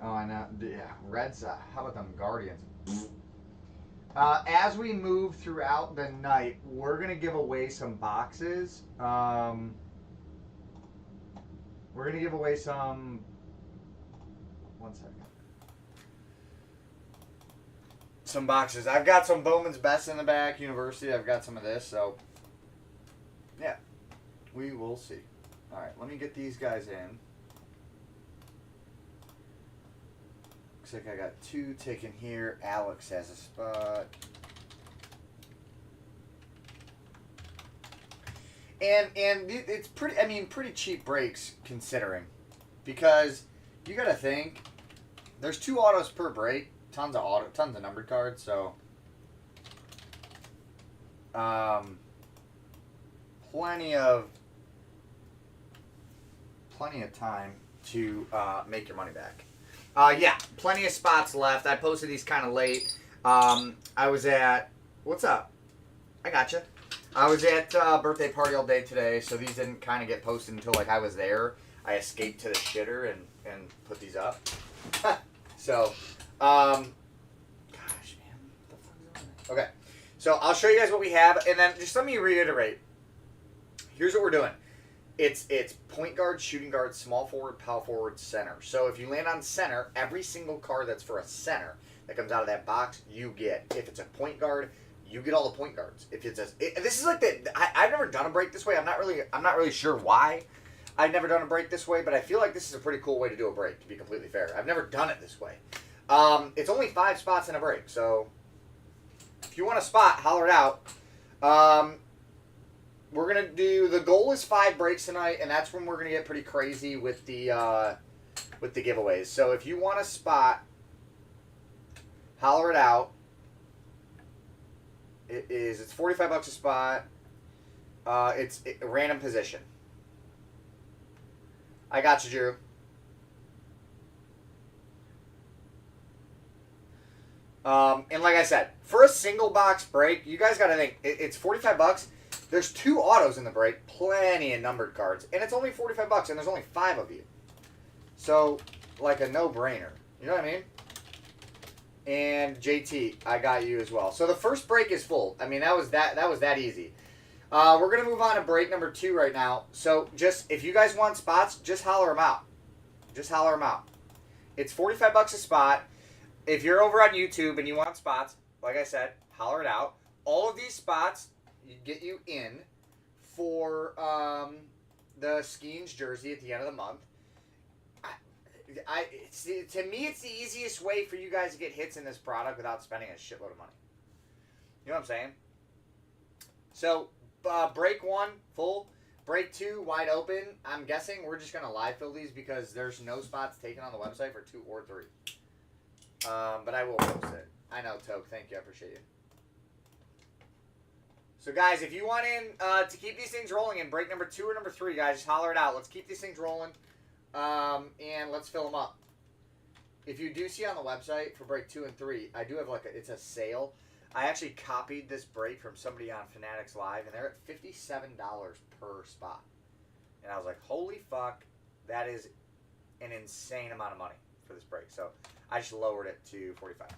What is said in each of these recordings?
Oh, I know. Yeah, Red Sox. How about them Guardians? As we move throughout the night, we're gonna give away some boxes. We're gonna give away some. One second. Some boxes. I've got some Bowman's Best in the back. University. I've got some of this. So, yeah, we will see. All right, let me get these guys in. Looks like I got two taken here. Alex has a spot. And it's pretty. I mean, pretty cheap breaks considering, because you got to think there's 2 autos per break. Tons of numbered cards. So, plenty of time to make your money back. Yeah, plenty of spots left. I posted these kind of late. I was at, what's up? I gotcha. I was at birthday party all day today, so these didn't kind of get posted until like I was there. I escaped to the shitter and put these up. So, gosh, man, what the fuck is on? Okay, so I'll show you guys what we have, and then just let me reiterate. Here's what we're doing. It's point guard, shooting guard, small forward, power forward, center. So if you land on center, every single card that's for a center that comes out of that box, you get. If it's a point guard, you get all the point guards. If it's this is like I've never done a break this way. I'm not really sure why I've never done a break this way, but I feel like this is a pretty cool way to do a break. To be completely fair, I've never done it this way. It's only 5 spots in a break, so if you want a spot, holler it out. We're gonna do, the goal is 5 breaks tonight, and that's when we're gonna get pretty crazy with the giveaways. So if you want a spot, holler it out. It's $45 a spot. It's a random position. I got you, Drew. And like I said, for a single box break, you guys gotta think it's $45. There's 2 autos in the break, plenty of numbered cards, and it's only $45, and there's only 5 of you. So, like a no-brainer. You know what I mean? And JT, I got you as well. So the first break is full. I mean, that was that easy. We're gonna move on to break number 2 right now. So just, if you guys want spots, just holler them out. Just holler them out. It's $45 a spot. If you're over on YouTube and you want spots, like I said, holler it out. All of these spots get you in for the Skeens jersey at the end of the month. To me, it's the easiest way for you guys to get hits in this product without spending a shitload of money. You know what I'm saying? So, break 1, full. Break 2, wide open. I'm guessing we're just going to live fill these because there's no spots taken on the website for 2 or 3. But I will post it. I know, Toke. Thank you. I appreciate you. So, guys, if you want in to keep these things rolling in break number 2 or number 3, guys, just holler it out. Let's keep these things rolling. And let's fill them up. If you do see on the website for break 2 and 3, I do have it's a sale. I actually copied this break from somebody on Fanatics Live, and they're at $57 per spot. And I was like, holy fuck, that is an insane amount of money for this break. So I just lowered it to $45.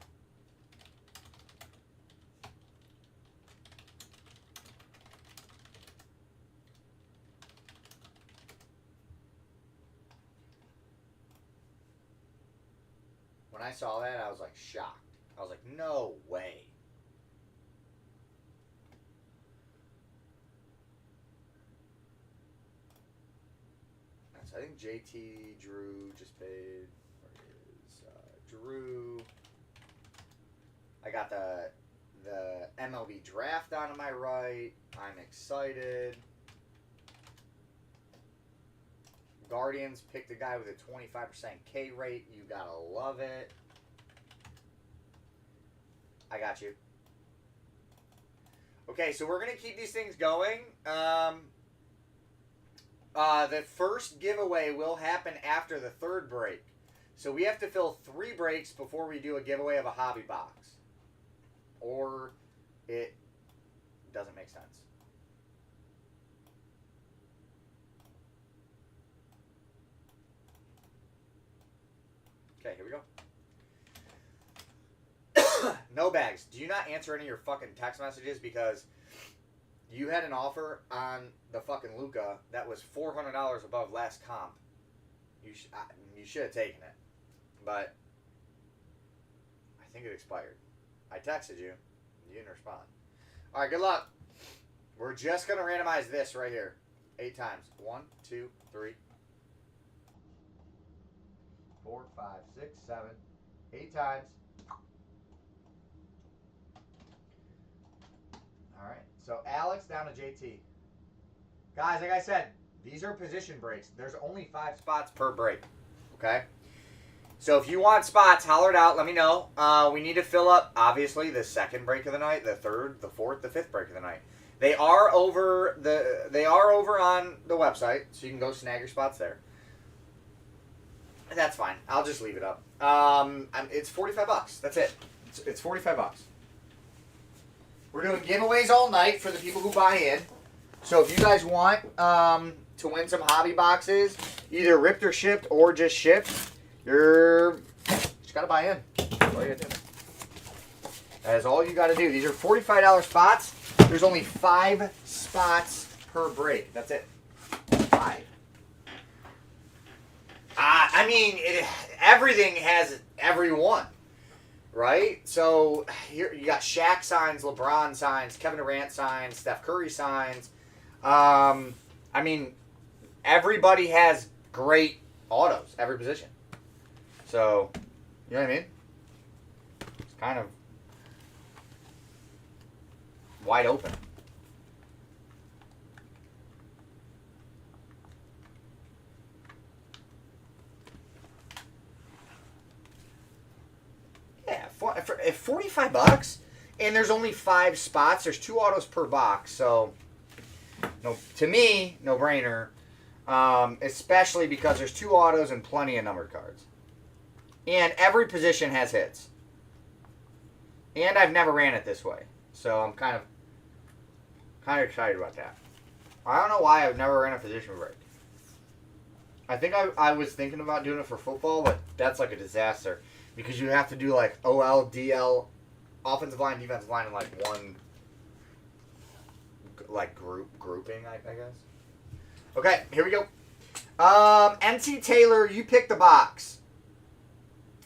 When I saw that, I was like shocked. I was like, no way. So I think JT Drew just paid. Where is Drew? I got the MLB draft on to my right. I'm excited. Guardians picked a guy with a 25% K rate. You gotta love it. I got you. Okay, so we're gonna keep these things going. The first giveaway will happen after the 3rd break. So we have to fill 3 breaks before we do a giveaway of a hobby box. Or it doesn't make sense. Okay, here we go. No bags. Do you not answer any of your fucking text messages because you had an offer on the fucking Luca that was $400 above last comp. You should have taken it, but I think it expired. I texted you. You didn't respond. All right, good luck. We're just gonna randomize this right here, 8 times. 1, 2, 3, 4, 5, 6, 7, 8 times. All right, so Alex down to JT. Guys, like I said, these are position breaks. There's only 5 spots per break, okay? So if you want spots, holler it out. Let me know. We need to fill up, obviously, the second break of the night, the third, the fourth, the fifth break of the night. They are over on the website, so you can go snag your spots there. That's fine. I'll just leave it up. It's $45. That's it. It's $45. We're doing giveaways all night for the people who buy in. So if you guys want to win some hobby boxes, either ripped or shipped or just shipped, you just got to buy in. That's all you got to do. That is all you got to do. These are $45 spots. There's only 5 spots per break. That's it. 5. I mean, everything has everyone, right? So here you got Shaq signs, LeBron signs, Kevin Durant signs, Steph Curry signs. I mean, everybody has great autos, every position. So, you know what I mean? It's kind of wide open. Yeah, for $45, and there's only 5 spots. There's 2 autos per box, so no, to me, no brainer. Especially because there's 2 autos and plenty of numbered cards, and every position has hits. And I've never ran it this way, so I'm kind of excited about that. I don't know why I've never ran a position break. I think I was thinking about doing it for football, but that's like a disaster. Because you have to do like OL, DL, offensive line, defensive line in like one like grouping, I guess. Okay, here we go. NC Taylor, you pick the box.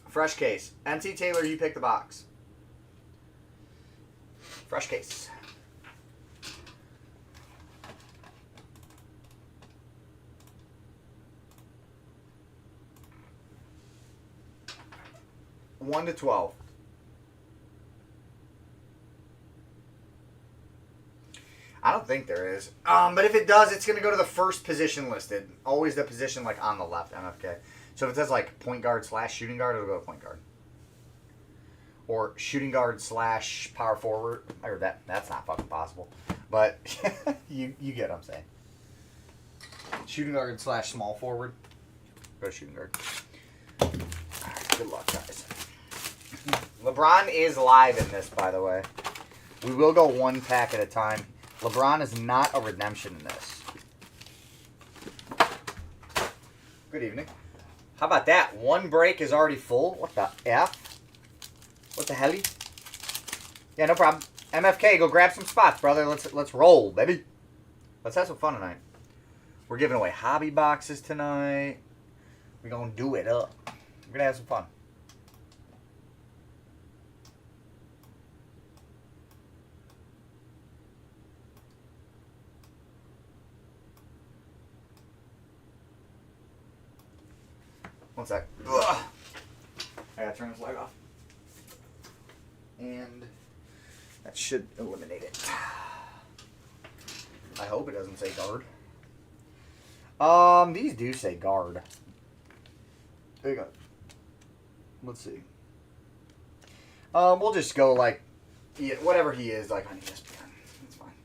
Fresh case. NC Taylor, you pick the box. Fresh case. One to 12. I don't think there is. But if it does, it's going to go to the first position listed. Always the position like on the left, MFK. So if it says like point guard / shooting guard, it'll go to point guard. Or shooting guard / power forward. Or that's not fucking possible. But you get what I'm saying. Shooting guard / small forward. Go to shooting guard. Alright, good luck, guys. LeBron is live in this, by the way. We will go 1 pack at a time. LeBron is not a redemption in this. Good evening. How about that? 1 break is already full. What the F? What the helly? Yeah, no problem. MFK, go grab some spots, brother. Let's roll, baby. Let's have some fun tonight. We're giving away hobby boxes tonight. We're gonna do it up. We're gonna have some fun. One sec. Ugh. I gotta turn this light off. And that should eliminate it. I hope it doesn't say guard. These do say guard. There you go. Let's see. We'll just go like whatever he is, like on ESPN. That's fine.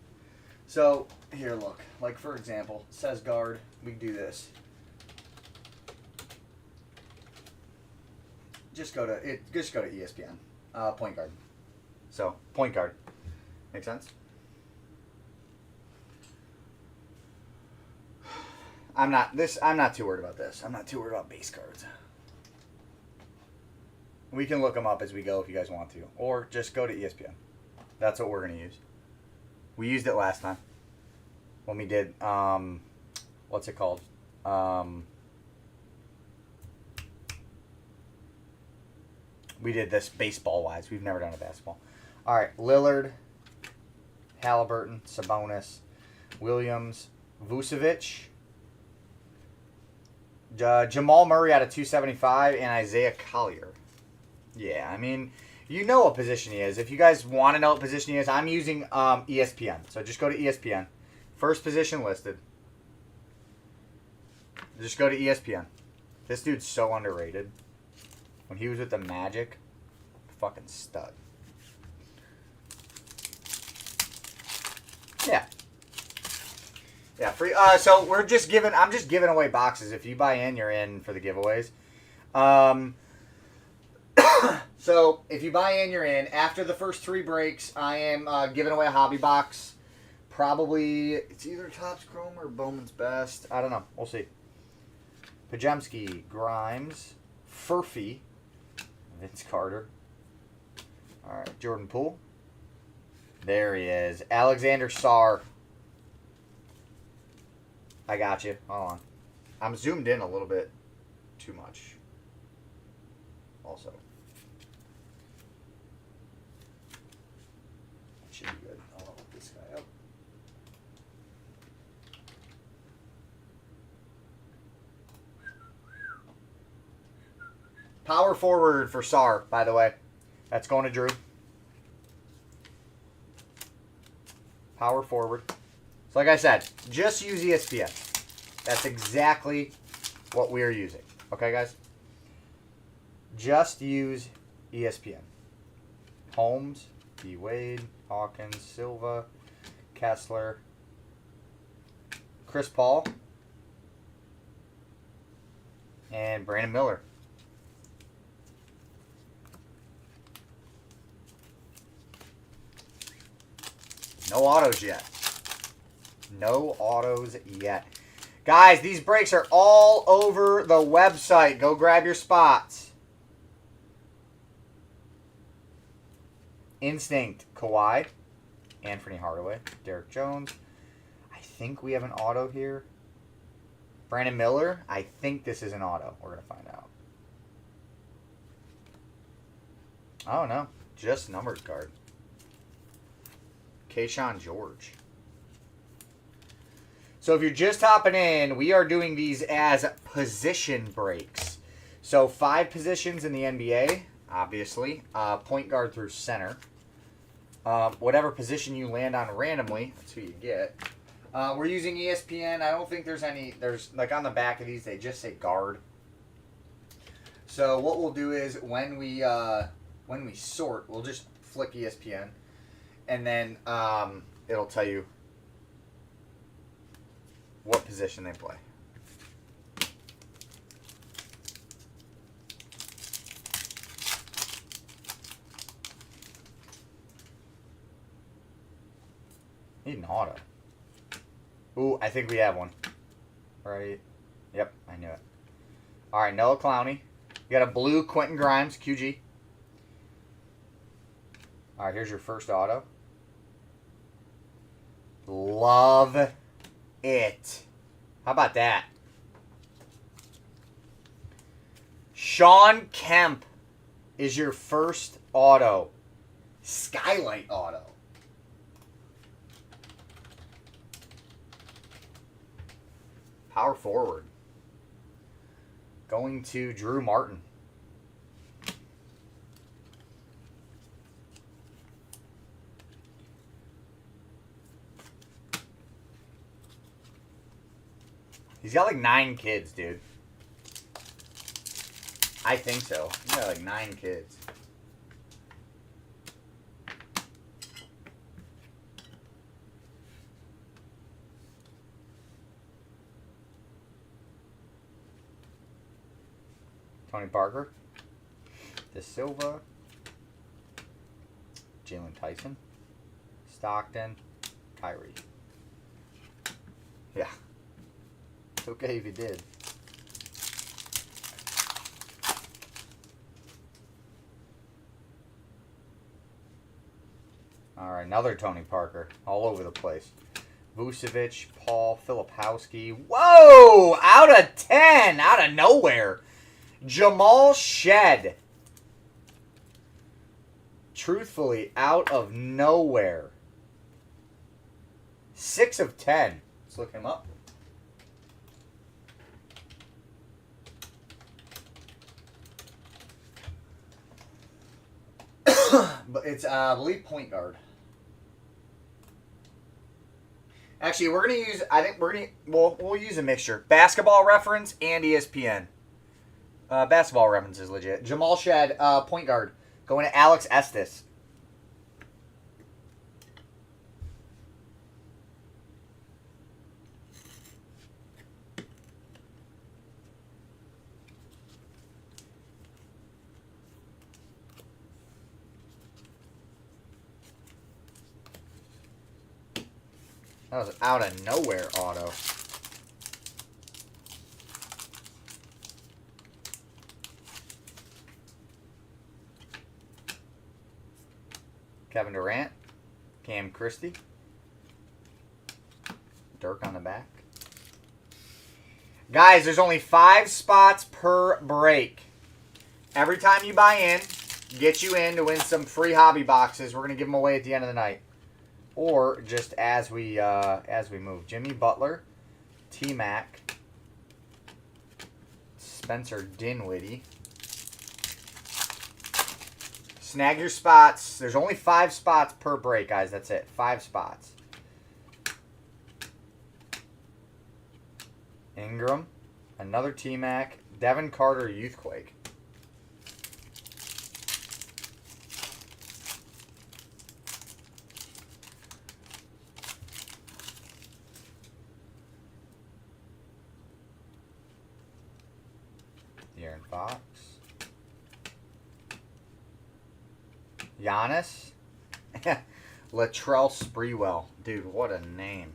So here, look. Like for example, says guard. We can do this. Just go to ESPN. Point guard. So point guard. Make sense? I'm not too worried about this. I'm not too worried about base cards. We can look them up as we go if you guys want to. Or just go to ESPN. That's what we're going to use. We used it last time. When we did, what's it called? We did this baseball-wise. We've never done a basketball. All right, Lillard, Halliburton, Sabonis, Williams, Vucevic, Jamal Murray out of 275, and Isaiah Collier. Yeah, I mean, you know what position he is. If you guys want to know what position he is, I'm using ESPN. So just go to ESPN. First position listed. Just go to ESPN. This dude's so underrated. When he was with the Magic, fucking stud. Yeah. Yeah, free. So we're just giving. I'm just giving away boxes. If you buy in, you're in for the giveaways. So if you buy in, you're in. After the first 3 breaks, I am giving away a hobby box. Probably it's either Topps Chrome or Bowman's Best. I don't know. We'll see. Pajemski, Grimes, Furphy, Vince Carter. All right, Jordan Poole. There he is. Alexander Sarr. I got you. Hold on. I'm zoomed in a little bit too much. Also. That should be good. I'll look this guy up. Power forward for Sarr, by the way. That's going to Drew. Power forward. So like I said, just use ESPN. That's exactly what we're using. Okay, guys? Just use ESPN. Holmes, D. Wade, Hawkins, Silva, Kessler, Chris Paul, and Brandon Miller. No autos yet. No autos yet. Guys, these breaks are all over the website. Go grab your spots. Instinct, Kawhi, Anthony Hardaway, Derek Jones. I think we have an auto here. Brandon Miller. I think this is an auto. We're going to find out. Oh, no. Just numbered card. Keyshawn George. So if you're just hopping in, we are doing these as position breaks. So 5 positions in the NBA, obviously. Point guard through center. Whatever position you land on randomly, that's who you get. We're using ESPN. I don't think there's any, like on the back of these, they just say guard. So what we'll do is when we sort, we'll just flick ESPN. And then it'll tell you what position they play. Need an auto. Ooh, I think we have one. Right. Yep, I knew it. All right, Noah Clowney. You got a blue Quentin Grimes, QG. All right, here's your first auto. Love it. How about that? Sean Kemp is your first auto. Skylight auto. Power forward. Going to Drew Martin. He's got like 9 kids, dude. I think so. He's got like 9 kids. Tony Parker. De Silva. Jalen Tyson. Stockton. Kyrie. Yeah. It's okay if you did. All right, another Tony Parker. All over the place. Vucevic, Paul, Filipowski. Whoa! Out of 10. Out of nowhere. Jamal Shed. Truthfully, out of nowhere. 6 of 10. Let's look him up. But it's, I believe, point guard. Actually, we're going to use, I think we're going to, we'll use a mixture. Basketball Reference and ESPN. Basketball Reference is legit. Jamal Shed, point guard. Going to Alex Estes. That was out of nowhere auto. Kevin Durant. Cam Christie. Dirk on the back. Guys, there's only 5 spots per break. Every time you buy in, get you in to win some free hobby boxes. We're going to give them away at the end of the night. Or just as we move. Jimmy Butler, T-Mac, Spencer Dinwiddie. Snag your spots. There's only 5 spots per break, guys. That's it. 5 spots. Ingram, another T-Mac, Devin Carter, Youthquake. De'Aaron Fox. Giannis. Latrell Sprewell. Dude, what a name.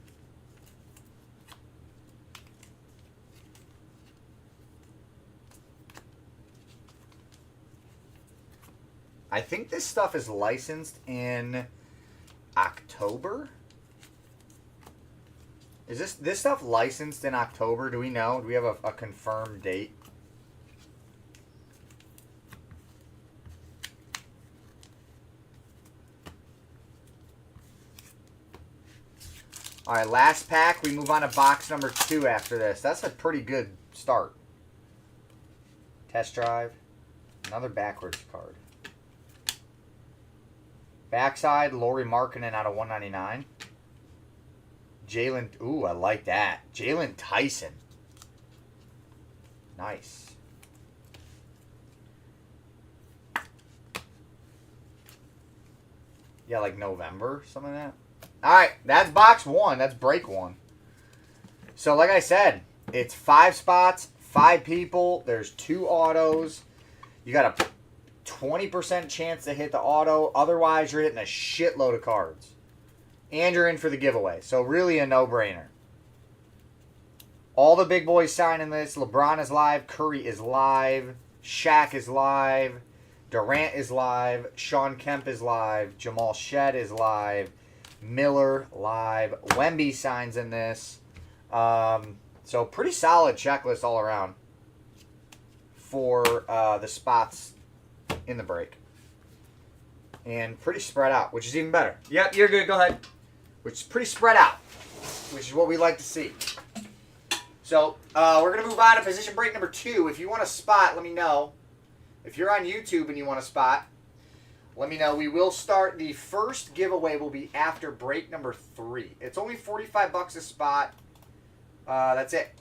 I think this stuff is licensed in October. Is this stuff licensed in October? Do we know? Do we have a confirmed date? All right, last pack. We move on to box number 2 after this. That's a pretty good start. Test drive. Another backwards card. Backside, Lauri Markkanen out of 199. Jalen, ooh, I like that. Jalen Tyson. Nice. Yeah, like November, something like that. All right, that's box 1. That's break 1. So, like I said, it's 5 spots, 5 people. There's 2 autos. You got a 20% chance to hit the auto. Otherwise, you're hitting a shitload of cards. And you're in for the giveaway. So, really a no-brainer. All the big boys signing this. LeBron is live. Curry is live. Shaq is live. Durant is live. Sean Kemp is live. Jamal Shed is live. Miller live. Wemby signs in this. So pretty solid checklist all around for the spots in the break. And pretty spread out, which is even better. Yep, you're good. Go ahead. Which is pretty spread out, which is what we like to see. So we're going to move on to position break number 2. If you want a spot, let me know. If you're on YouTube and you want a spot, let me know. We will start. The first giveaway will be after break number 3. It's only $45 a spot. That's it.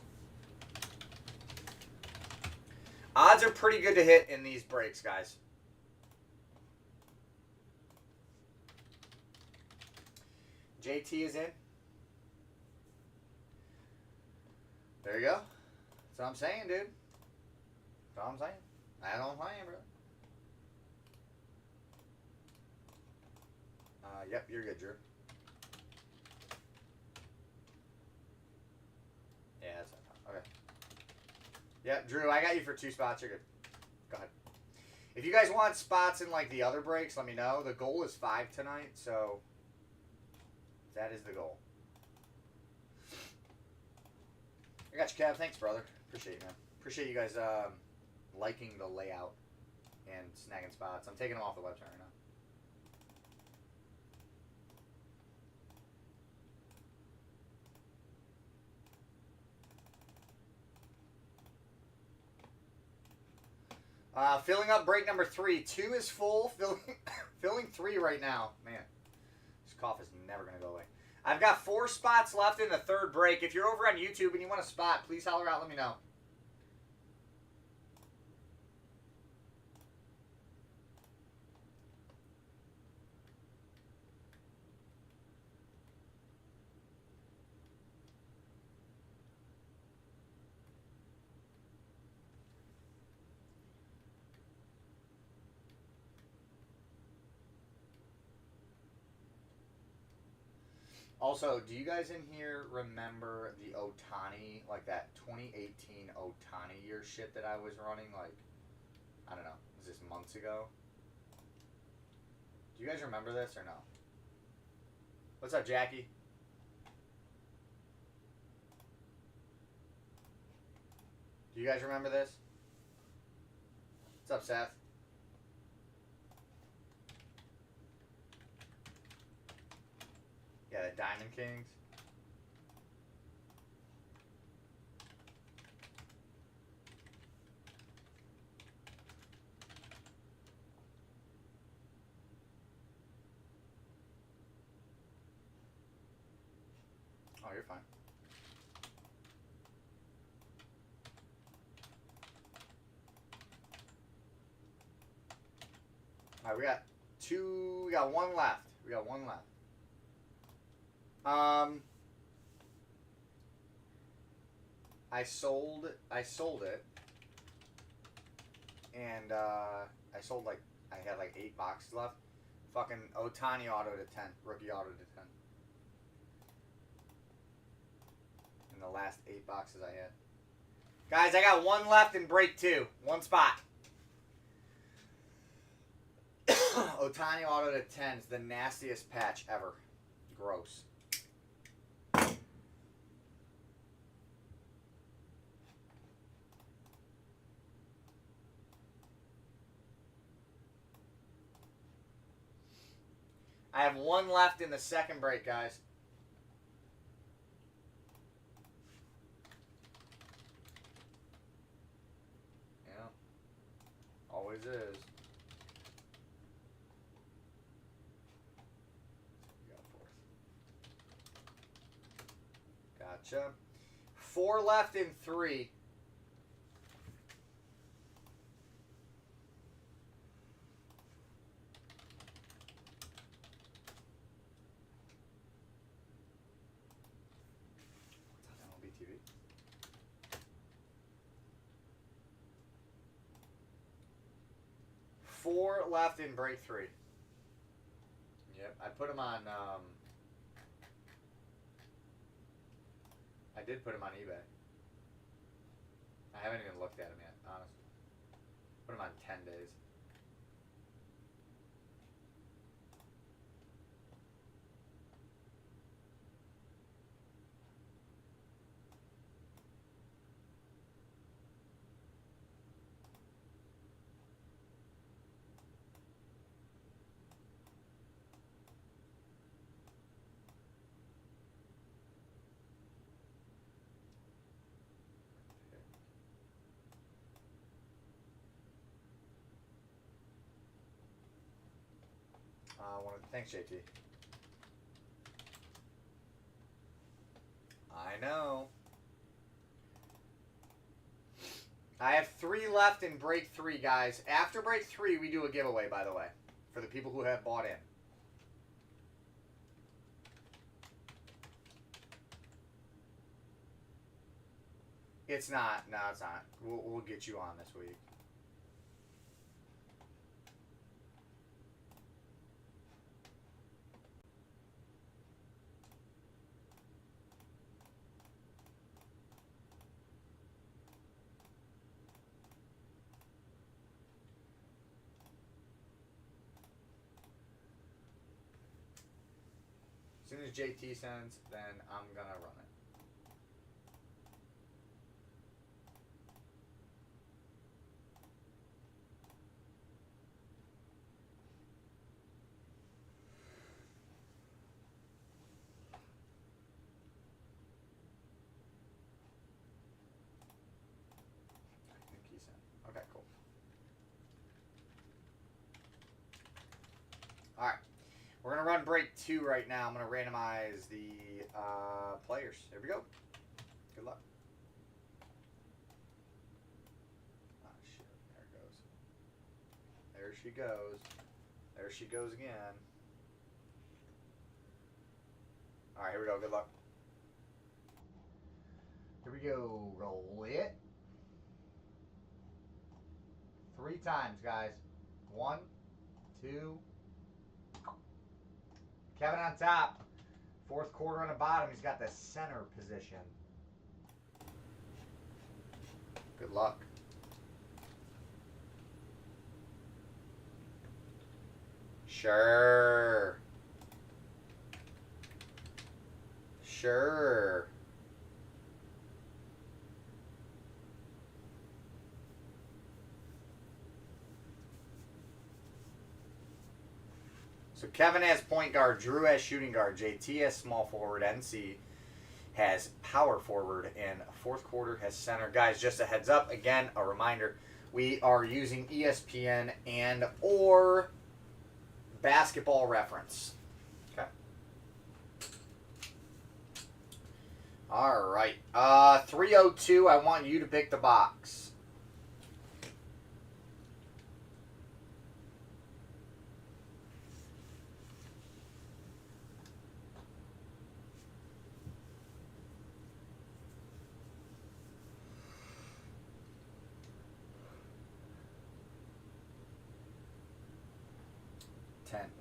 Odds are pretty good to hit in these breaks, guys. JT is in. There you go. That's what I'm saying, dude. That's what I'm saying. That's what I'm saying, bro. Yep, you're good, Drew. Yeah, that's not okay. Yep, Drew, I got you for 2 spots. You're good. Go ahead. If you guys want spots in like the other breaks, let me know. The goal is 5 tonight, so That is the goal. I got you, Cav. Thanks, brother. Appreciate it, man. Appreciate you guys liking the layout and snagging spots. I'm taking them off the website right now. Filling up break number 3. 2 is full. Filling 3 right now. Man, this cough is never going to go away. I've got 4 spots left in the 3rd break. If you're over on YouTube and you want a spot, please holler out. Let me know. Also, do you guys in here remember the Ohtani, like that 2018 Ohtani year shit that I was running? Like, I don't know, was this months ago? Do you guys remember this or no? What's up, Jackie? Do you guys remember this? What's up, Seth? Yeah, the Diamond Kings. Oh, you're fine. All right, we got 2. We got 1 left. We got 1 left. I sold it, and I sold I had 8 boxes left. Fucking Ohtani auto to 10, rookie auto to 10. In the last 8 boxes I had. Guys, I got 1 left in break 2. 1 spot. Ohtani auto to 10 is the nastiest patch ever. Gross. I have 1 left in the 2nd break, guys. Yeah. Always is. You got 4th. Gotcha. 4 left in 3. TV. 4 left in break 3. Yep, I put them on. I did put them on eBay. I haven't even looked at them yet, honestly. Put them on 10 days. Thanks, JT. I know. I have 3 left in break 3, guys. After break 3, we do a giveaway, by the way, for the people who have bought in. It's not. No, it's not. We'll get you on this week. As soon as JT sends, then I'm going to run it. I think he sent. Okay, cool. All right. We're going to run break 2 right now. I'm going to randomize the players. Here we go. Good luck. Oh, shit. There it goes. There she goes. There she goes again. All right, here we go. Good luck. Here we go. Roll it. 3 times, guys. 1, 2. Kevin on top. 4th quarter on the bottom. He's got the center position. Good luck. Sure. Sure. So Kevin has point guard, Drew has shooting guard, JT has small forward, NC has power forward, and 4th quarter has center. Guys, just a heads up, again, a reminder, we are using ESPN and or Basketball Reference. Okay. All right. 302, I want you to pick the box.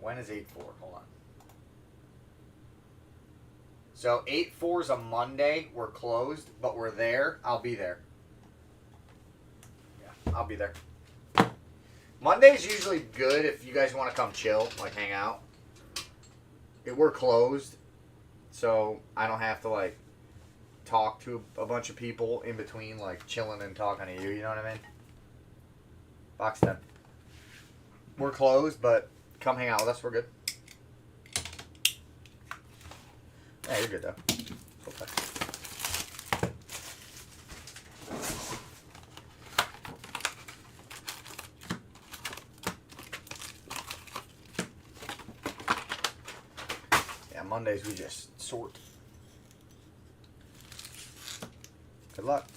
When is 8-4? Hold on. So 8-4 is a Monday. We're closed, but we're there. I'll be there. Yeah, I'll be there. Monday's usually good if you guys want to come chill, like hang out. We're closed, so I don't have to like talk to a bunch of people in between, like chilling and talking to you. You know what I mean? Box 10. We're closed, but come hang out with us. We're good. Yeah, you're good, though. Okay. Yeah, Mondays we just sort. Good luck.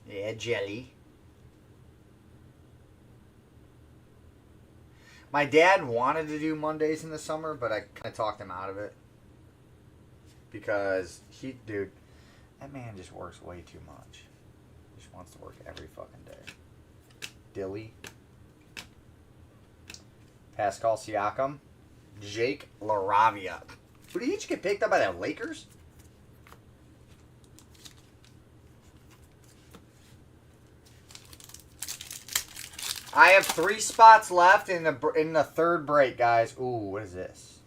Yeah, jelly. My dad wanted to do Mondays in the summer, but I kind of talked him out of it. Because dude, that man just works way too much. He just wants to work every fucking day. Dilly. Pascal Siakam. Jake LaRavia. Who did he each get picked up by the Lakers? I have 3 spots left in the 3rd break, guys. Ooh, what is this?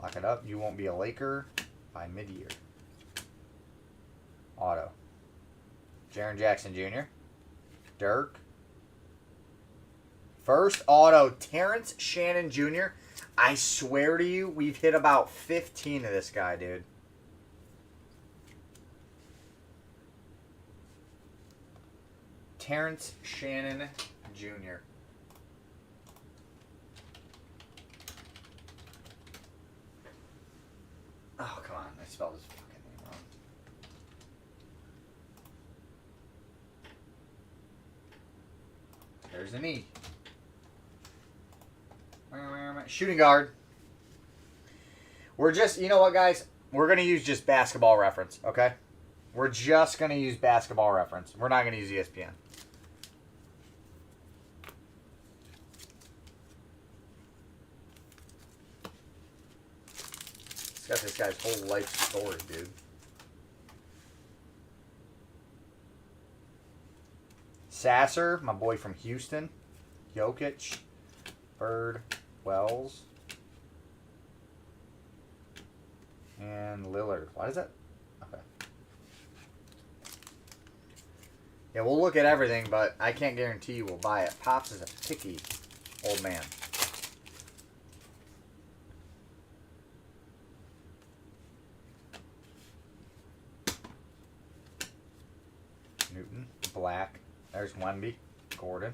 Lock it up. You won't be a Laker by mid-year. Auto. Jaren Jackson Jr. Dirk. First auto, Terrence Shannon Jr. I swear to you, we've hit about 15 of this guy, dude. Terrence Shannon Jr. Oh, come on. I spelled his fucking name wrong. There's the knee. Shooting guard. We're just, you know what, guys? We're going to use just Basketball Reference, okay? We're just going to use Basketball Reference. We're not going to use ESPN. It's got this guy's whole life story, dude. Sasser, my boy from Houston. Jokic. Bird. Wells. And Lillard. Why is that? Okay. Yeah, we'll look at everything, but I can't guarantee you we'll buy it. Pops is a picky old man. Newton. Black. There's Wemby. Gordon.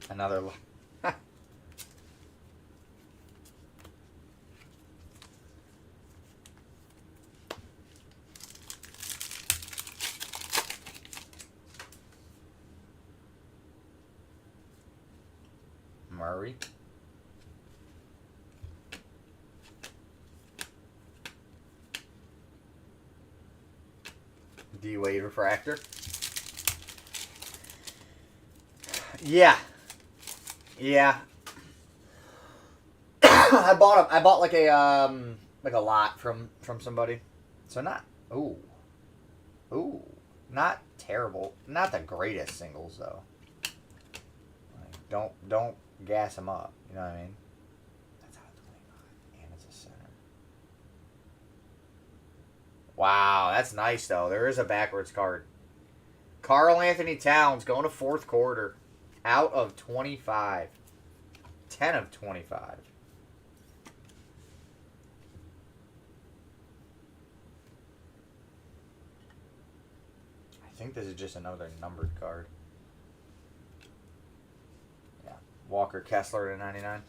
Another. Murray. D-Wade refractor. Yeah. Yeah. I bought like a lot from somebody. So not not terrible. Not the greatest singles though. Like, don't gas them up. You know what I mean? That's out of 25, and it's a center. Wow, that's nice though. There is a backwards card. Karl Anthony Towns going to fourth quarter. Out of 25. 10 of 25. I think this is just another numbered card. Yeah. Walker Kessler to 99.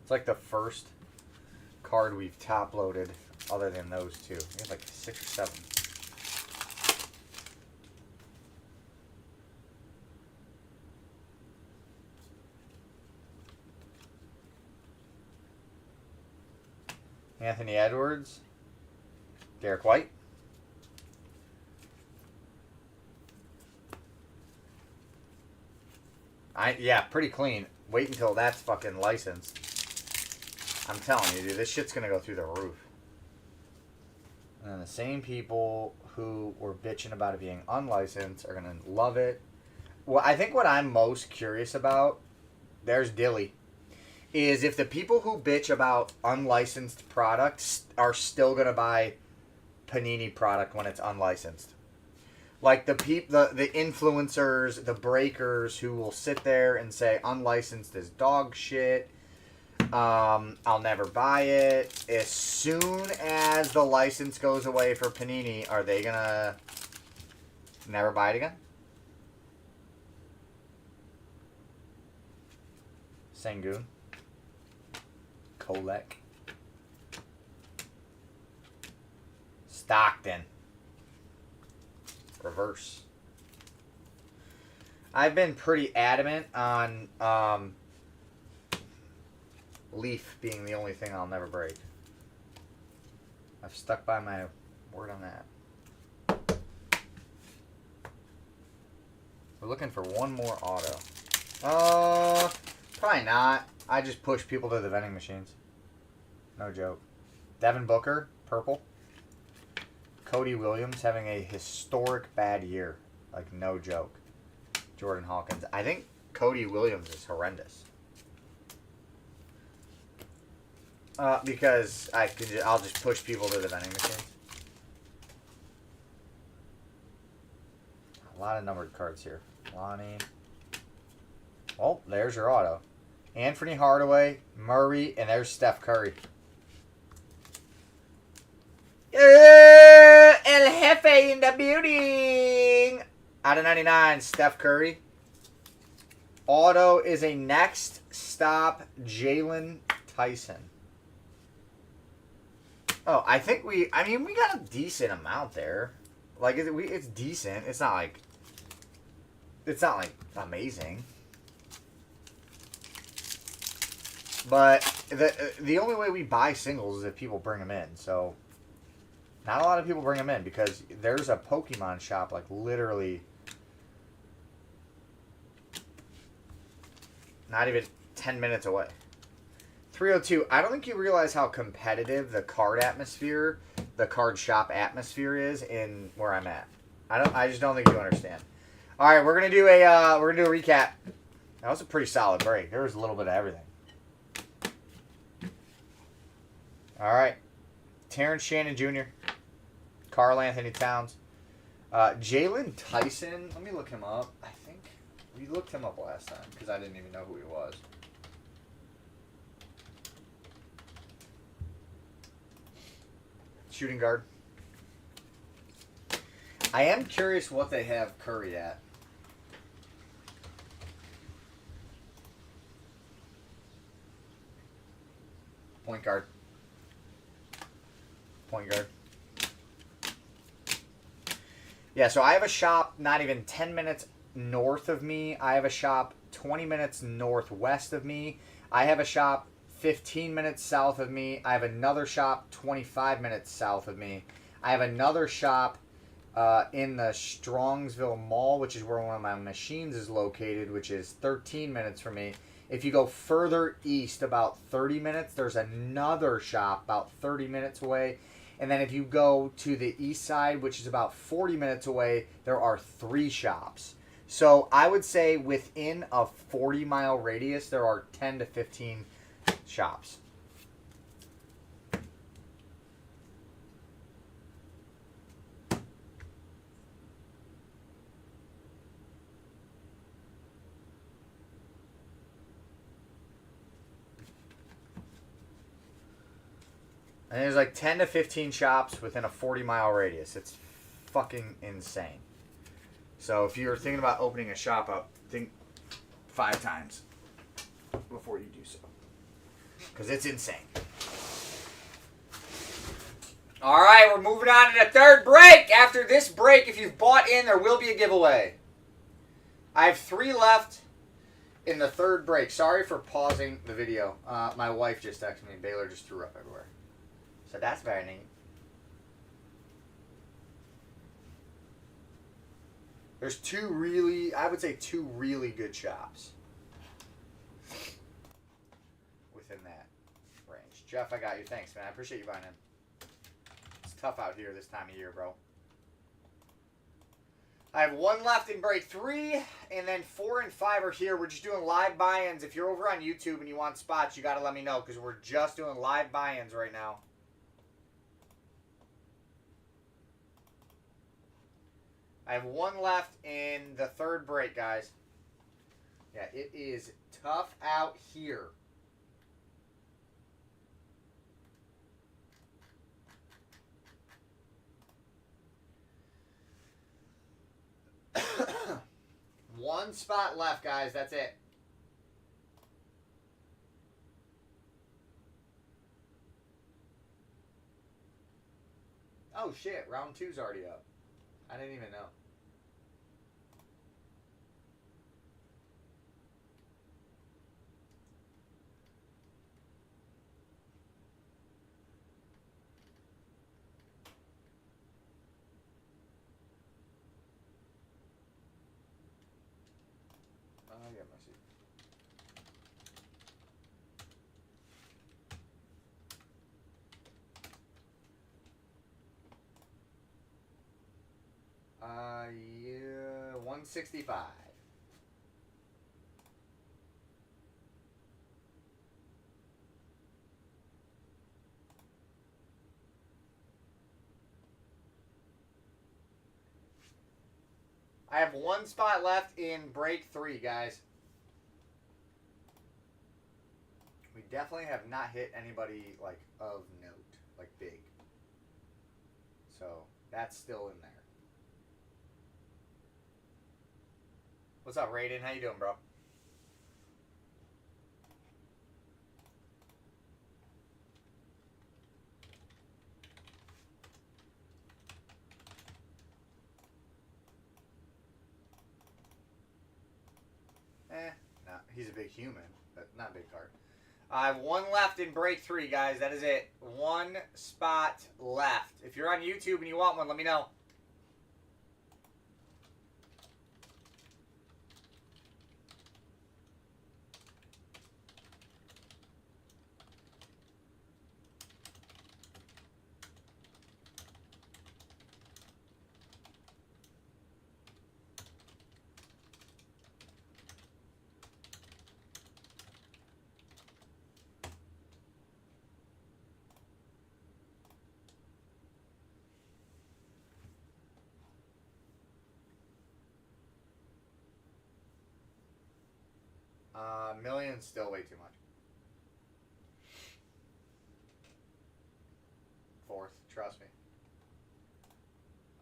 It's like the first card we've top loaded other than those two. We have like 6 or 7. Anthony Edwards. Derek White. Yeah, pretty clean. Wait until that's fucking licensed. I'm telling you, dude, this shit's gonna go through the roof. And the same people who were bitching about it being unlicensed are gonna love it. Well, I think what I'm most curious about, there's Dilly, is if the people who bitch about unlicensed products are still gonna buy Panini product when it's unlicensed. Like the influencers, the breakers who will sit there and say unlicensed is dog shit. I'll never buy it. As soon as the license goes away for Panini, are they gonna never buy it again? Sengun. Kolek. Stockton. Reverse. I've been pretty adamant on Leaf being the only thing I'll never break. I've stuck by my word on that. We're looking for one more auto. Probably not. I just push people to the vending machines. No joke. Devin Booker, purple. Cody Williams having a historic bad year. Like, no joke. Jordan Hawkins. I think Cody Williams is horrendous. Because I'll just push people to the vending machines. A lot of numbered cards here. Lonnie. Oh, there's your auto. Anthony Hardaway, Murray, and there's Steph Curry. El Jefe in the building. Out of 99, Steph Curry. Auto is a next stop, Jalen Tyson. Oh, I think we got a decent amount there. Like, it's decent. It's not like amazing. But the only way we buy singles is if people bring them in. So, not a lot of people bring them in because there's a Pokemon shop like literally not even 10 minutes away. 302. I don't think you realize how competitive the card atmosphere, the card shop atmosphere is in where I'm at. I just don't think you understand. All right, we're gonna do a recap. That was a pretty solid break. There was a little bit of everything. All right, Terrence Shannon Jr., Karl Anthony Towns, Jalen Tyson. Let me look him up. I think we looked him up last time because I didn't even know who he was. Shooting guard. I am curious what they have Curry at. Point guard. Point guard. Yeah, so I have a shop not even 10 minutes north of me. I have a shop 20 minutes northwest of me. I have a shop 15 minutes south of me. I have another shop 25 minutes south of me. I have another shop in the Strongsville Mall, which is where one of my machines is located, which is 13 minutes from me. If you go further east about 30 minutes, there's another shop about 30 minutes away. And then if you go to the east side, which is about 40 minutes away, there are 3 shops. So I would say within a 40-mile radius, there are 10 to 15 shops. And there's like 10 to 15 shops within a 40-mile radius. It's fucking insane. So if you're thinking about opening a shop up, think 5 times before you do so. Because it's insane. All right, we're moving on to the third break. After this break, if you've bought in, there will be a giveaway. I have 3 left in the third break. Sorry for pausing the video. My wife just texted me. Baylor just threw up everywhere. So that's very neat. There's 2 really, I would say 2 really good shops within that range. Jeff, I got you. Thanks, man. I appreciate you buying in. It's tough out here this time of year, bro. I have 1 left in break 3, and then 4 and 5 are here. We're just doing live buy-ins. If you're over on YouTube and you want spots, you got to let me know because we're just doing live buy-ins right now. I have 1 left in the third break, guys. Yeah, it is tough out here. One spot left, guys. That's it. Oh, shit. Round 2's already up. I didn't even know. I got my seat. Yeah, 165. I have 1 spot left in break 3, guys. We definitely have not hit anybody like of note, like big. So that's still in there. What's up, Raiden? How you doing, bro? No, he's a big human, but not a big card. I have 1 left in break 3, guys. That is it. 1 spot left. If you're on YouTube and you want one, let me know. Million's still way too much. Fourth, trust me.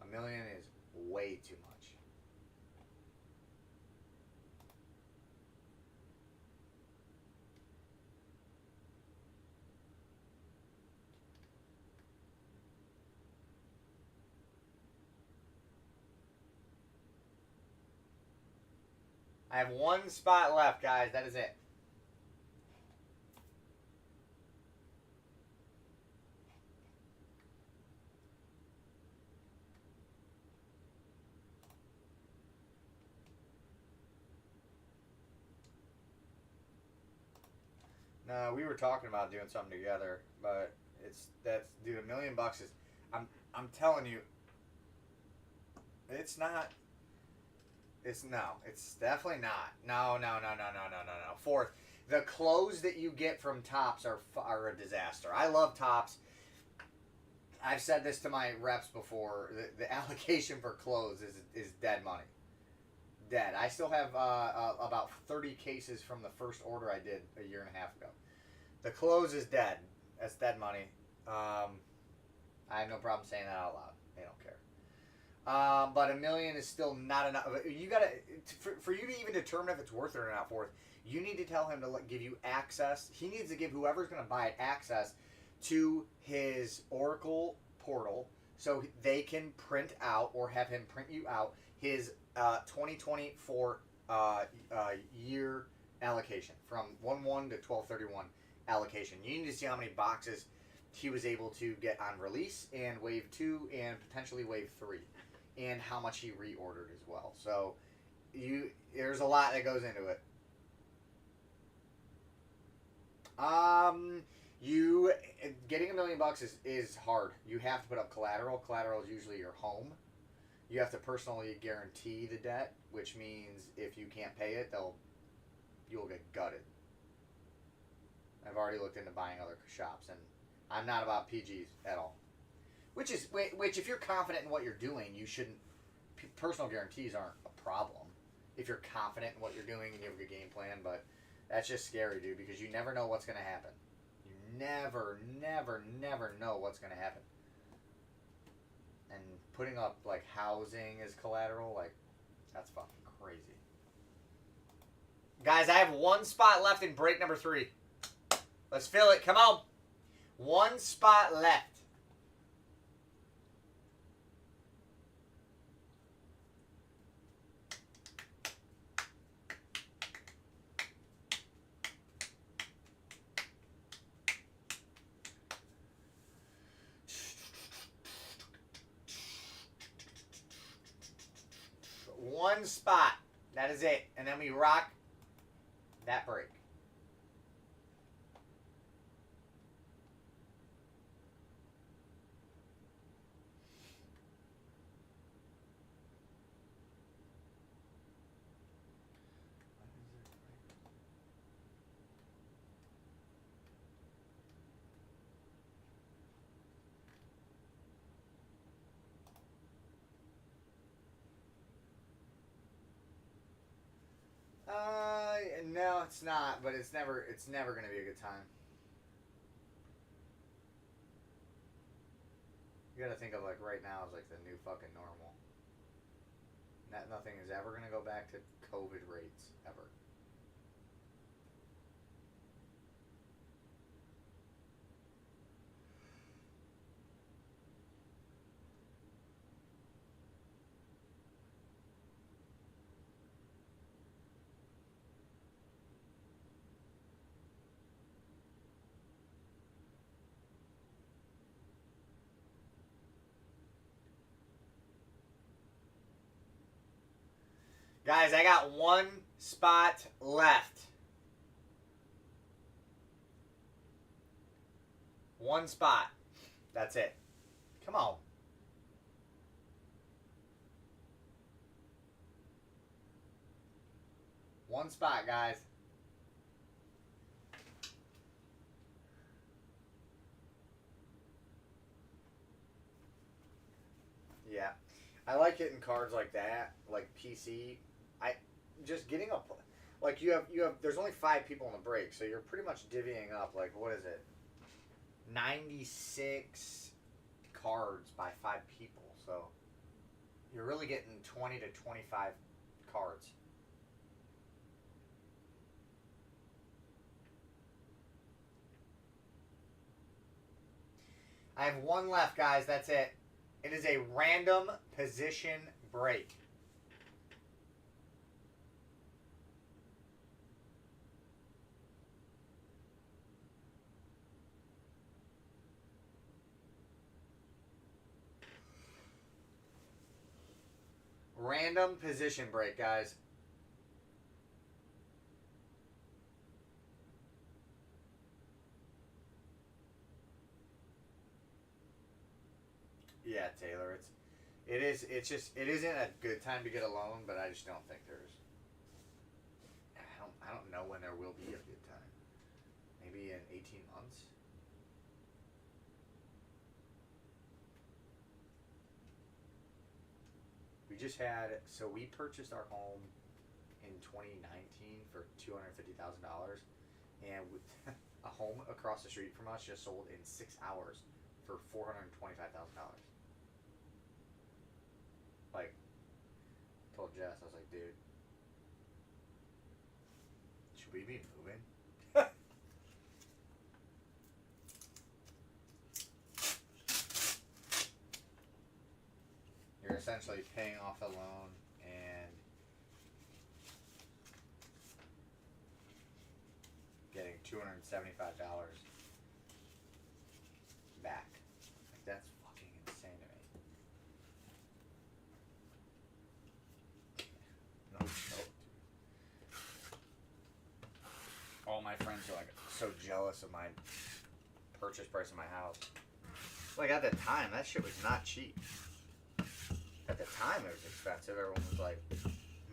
$1 million is way too much. I have one spot left, guys. That is it. No, we were talking about doing something together, but that's dude. $1 million is. I'm telling you, it's not. It's no. It's definitely not. No. Fourth, the clothes that you get from Tops are a disaster. I love Tops. I've said this to my reps before. The allocation for clothes is dead money. Dead. I still have about 30 cases from the first order I did a year and a half ago. The clothes is dead. That's dead money. I have no problem saying that out loud. They don't care. But $1 million is still not enough. You gotta for you to even determine if it's worth it or not. Fourth, you need to tell him to give you access. He needs to give whoever's going to buy it access to his Oracle portal so they can print out or have him print you out his 2024 year allocation from 1/1 to 12/31 allocation. You need to see how many boxes he was able to get on release and wave 2 and potentially wave 3 and how much he reordered as well. So there's a lot that goes into it. You getting $1 million is hard. You have to put up collateral. Collateral is usually your home. You have to personally guarantee the debt, which means if you can't pay it, you'll get gutted. I've already looked into buying other shops, and I'm not about PGs at all. Which if you're confident in what you're doing, you shouldn't. Personal guarantees aren't a problem if you're confident in what you're doing and you have a good game plan. But that's just scary, dude, because you never know what's going to happen. You never know what's going to happen. And putting up like housing as collateral, like that's fucking crazy. Guys, I have one spot left in break number 3. Let's fill it. Come on. One spot left. One spot. That is it. And then we rock that break. No, it's not, but it's never gonna be a good time. You gotta think of like right now is like the new fucking normal. Nothing is ever gonna go back to COVID rates ever. Guys, I got one spot left. One spot. That's it. Come on. One spot, guys. Yeah. I like hitting cards like that, like PC. Just getting a like you have. There's only 5 people in the break, so you're pretty much divvying up. Like what is it? 96 cards by 5 people. So you're really getting 20 to 25 cards. I have 1 left, guys. That's it. It is a random position break. Random position break, guys. Yeah, Taylor, it isn't a good time to get a loan, but I just don't think I don't know when there will be a good time. Maybe in 18 months. We purchased our home in 2019 for $250,000, and a home across the street from us just sold in 6 hours for $425,000. Like, told Jess, I was like, dude, should we be moving? You're essentially paying off the loan and getting $275 back. Like, that's fucking insane to me. No joke, dude. All my friends are like so jealous of my purchase price of my house. Like at the time, that shit was not cheap. At the time, it was expensive. Everyone was like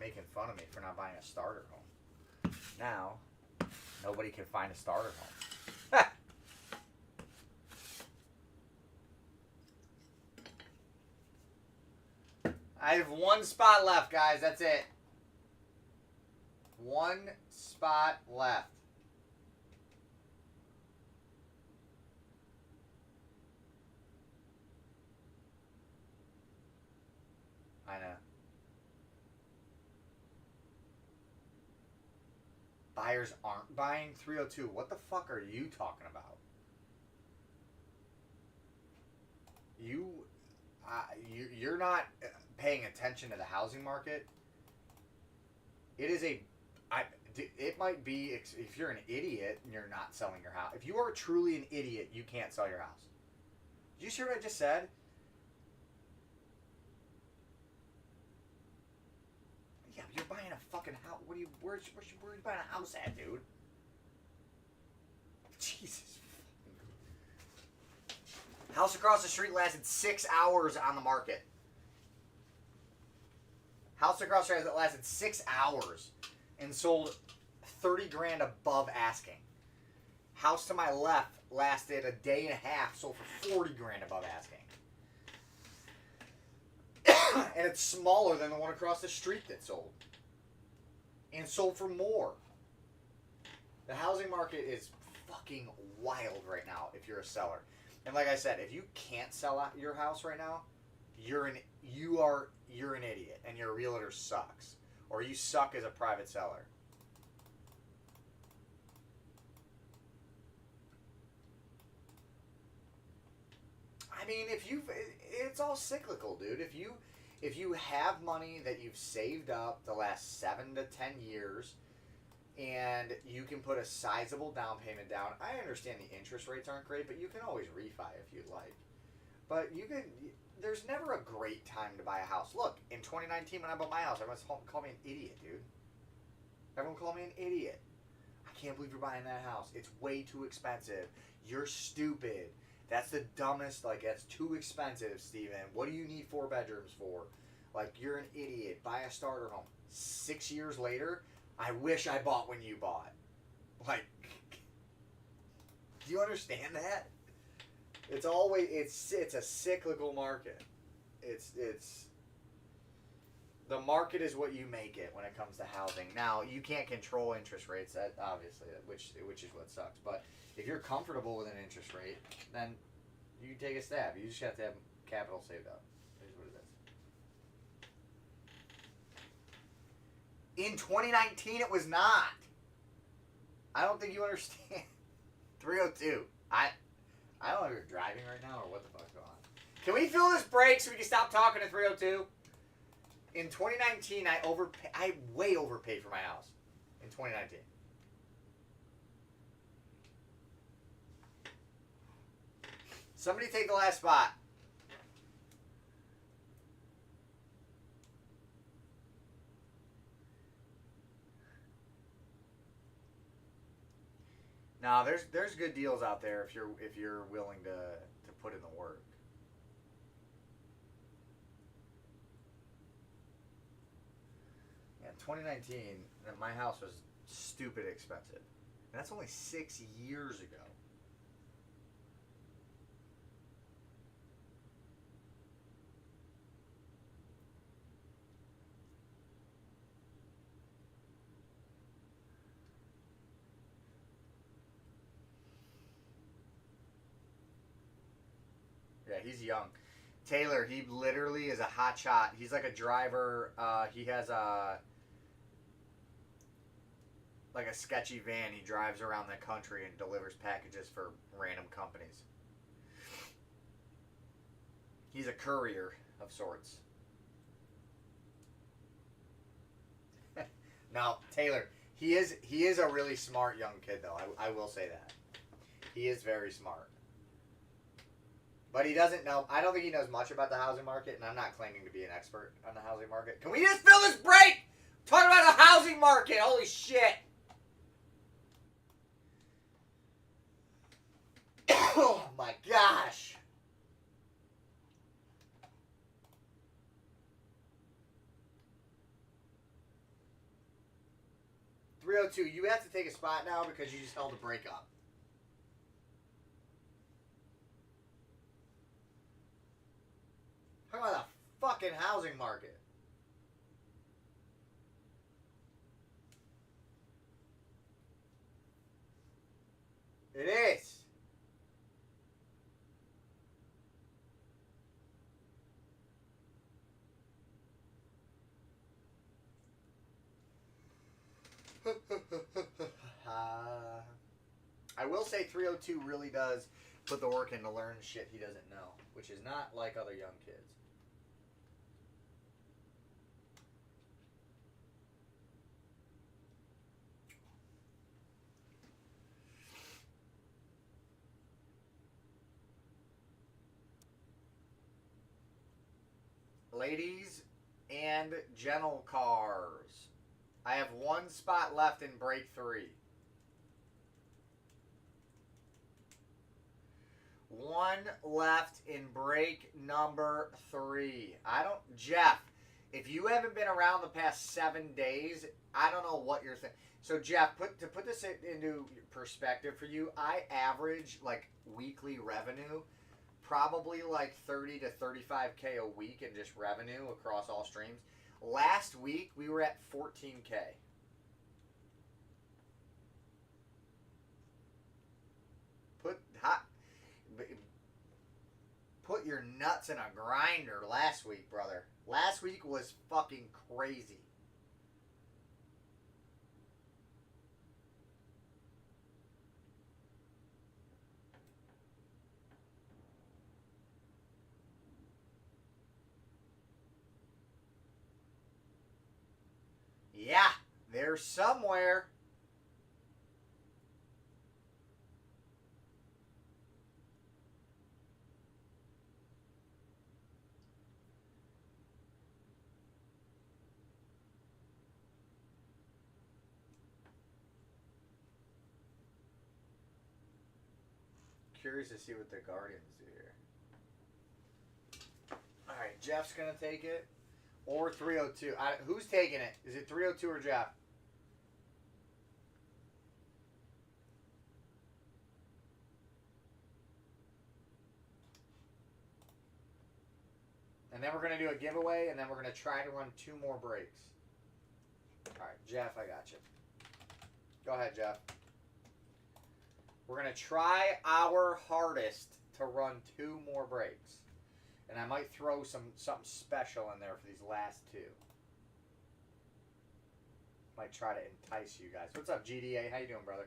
making fun of me for not buying a starter home. Now, nobody can find a starter home. I have 1 spot left, guys. That's it. 1 spot left. I know. Buyers aren't buying 302. What the fuck are you talking about? You're not paying attention to the housing market. It might be if you're an idiot and you're not selling your house. If you are truly an idiot, you can't sell your house. Did you hear what I just said? Yeah, but you're buying a fucking house. Where's you buying a house at, dude? Jesus. House across the street lasted 6 hours on the market. House across the street lasted 6 hours and sold 30 grand above asking. House to my left lasted a day and a half, sold for 40 grand above asking. And it's smaller than the one across the street that sold. And sold for more. The housing market is fucking wild right now if you're a seller. And like I said, if you can't sell your house right now, you're an idiot and your realtor sucks. Or you suck as a private seller. I mean, it's all cyclical, dude. If you have money that you've saved up the last 7 to 10 years and you can put a sizable down payment down, I understand the interest rates aren't great, but you can always refi if you'd like. But there's never a great time to buy a house. Look, in 2019 when I bought my house, everyone called me an idiot, dude. Everyone called me an idiot. I can't believe you're buying that house. It's way too expensive. You're stupid. That's the dumbest, that's too expensive, Steven. What do you need 4 bedrooms for? Like, you're an idiot. Buy a starter home. 6 years later, I wish I bought when you bought. Like, do you understand that? It's always, it's a cyclical market. It's The market is what you make it when it comes to housing. Now, you can't control interest rates, that obviously, which is what sucks. But if you're comfortable with an interest rate, then you can take a stab. You just have to have capital saved up. Here's what it is. In 2019, it was not. I don't think you understand. 302. I don't know if you're driving right now or what the fuck's going on. Can we fill this break so we can stop talking to 302? In 2019, I way overpaid for my house. In 2019. Somebody take the last spot. Now, there's good deals out there if you're willing to put in the work. Yeah, 2019, my house was stupid expensive. And that's only 6 years ago. Yeah, he's young. Taylor, he literally is a hot shot. He's like a driver. He has a sketchy van. He drives around the country and delivers packages for random companies. He's a courier of sorts. Now, Taylor, he is a really smart young kid, though. I will say that. He is very smart. But he doesn't know. I don't think he knows much about the housing market, and I'm not claiming to be an expert on the housing market. Can we just fill this break? Talk about the housing market. Holy shit. Oh my gosh. $302, you have to take a spot now because you just held a break up. Talk about the fucking housing market. It is. I will say 302 really does put the work in to learn shit he doesn't know, which is not like other young kids. Ladies and gentle cars, I have one spot left in break 3. One left in break number 3. Jeff, if you haven't been around the past 7 days, I don't know what you're thinking. So Jeff, to put this into perspective for you, I average like weekly revenue, probably like 30 to 35K a week in just revenue across all streams. Last week we were at 14K. Put your nuts in a grinder last week, brother. Last week was fucking crazy. Yeah, they're somewhere. Curious to see what the Guardians do here. Alright, Jeff's going to take it. Or 302. Who's taking it? Is it 302 or Jeff? And then we're going to do a giveaway, and then we're going to try to run 2 more breaks. All right, Jeff, I got you. Go ahead, Jeff. We're going to try our hardest to run 2 more breaks. And I might throw something special in there for these last 2. Might try to entice you guys. What's up, GDA? How you doing, brother?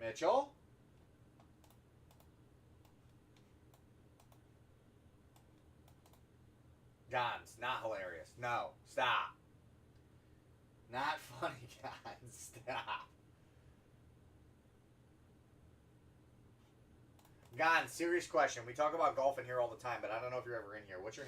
Mitchell? Gons, not hilarious. No, stop. Not funny, Gons. Stop. Gons, serious question. We talk about golf in here all the time, but I don't know if you're ever in here. What's your